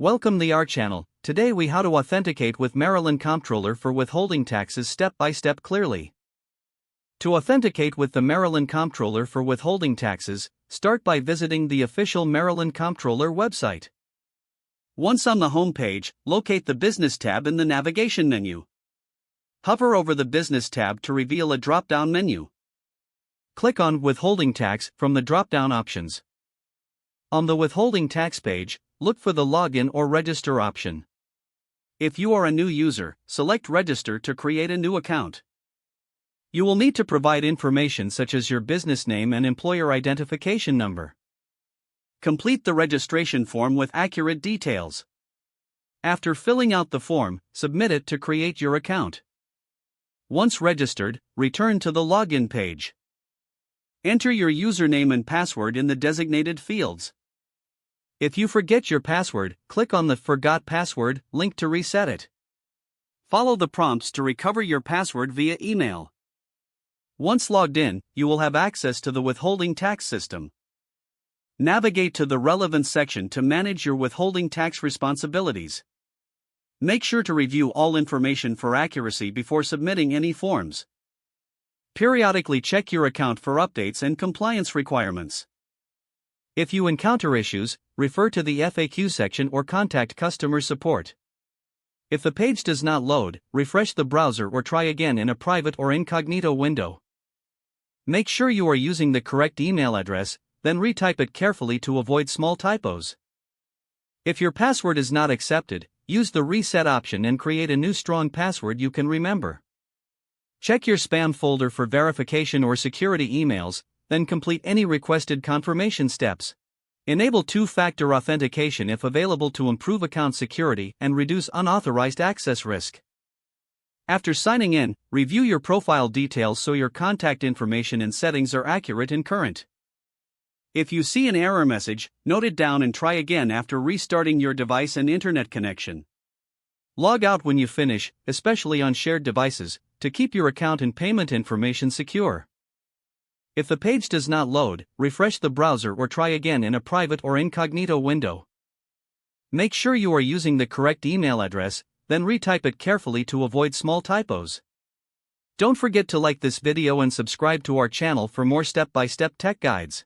Welcome to our channel. Today we how to authenticate with Maryland Comptroller for withholding taxes step by step clearly. To authenticate with the Maryland Comptroller for withholding taxes, start by visiting the official Maryland Comptroller website. Once on the home page, locate the Business tab in the navigation menu. Hover over the Business tab to reveal a drop-down menu. Click on Withholding Tax from the drop-down options. On the withholding tax page, look for the Login or Register option. If you are a new user, select Register to create a new account. You will need to provide information such as your business name and employer identification number. Complete the registration form with accurate details. After filling out the form, submit it to create your account. Once registered, return to the Login page. Enter your username and password in the designated fields. If you forget your password, click on the Forgot Password link to reset it. Follow the prompts to recover your password via email. Once logged in, you will have access to the withholding tax system. Navigate to the relevant section to manage your withholding tax responsibilities. Make sure to review all information for accuracy before submitting any forms. Periodically check your account for updates and compliance requirements. If you encounter issues, refer to the FAQ section or contact customer support. If the page does not load, refresh the browser or try again in a private or incognito window. Make sure you are using the correct email address, then retype it carefully to avoid small typos. If your password is not accepted, use the reset option and create a new strong password you can remember. Check your spam folder for verification or security emails, then complete any requested confirmation steps. Enable two-factor authentication if available to improve account security and reduce unauthorized access risk. After signing in, review your profile details so your contact information and settings are accurate and current. If you see an error message, note it down and try again after restarting your device and internet connection. Log out when you finish, especially on shared devices, to keep your account and payment information secure. If the page does not load, refresh the browser or try again in a private or incognito window. Make sure you are using the correct email address, then retype it carefully to avoid small typos. Don't forget to like this video and subscribe to our channel for more step-by-step tech guides.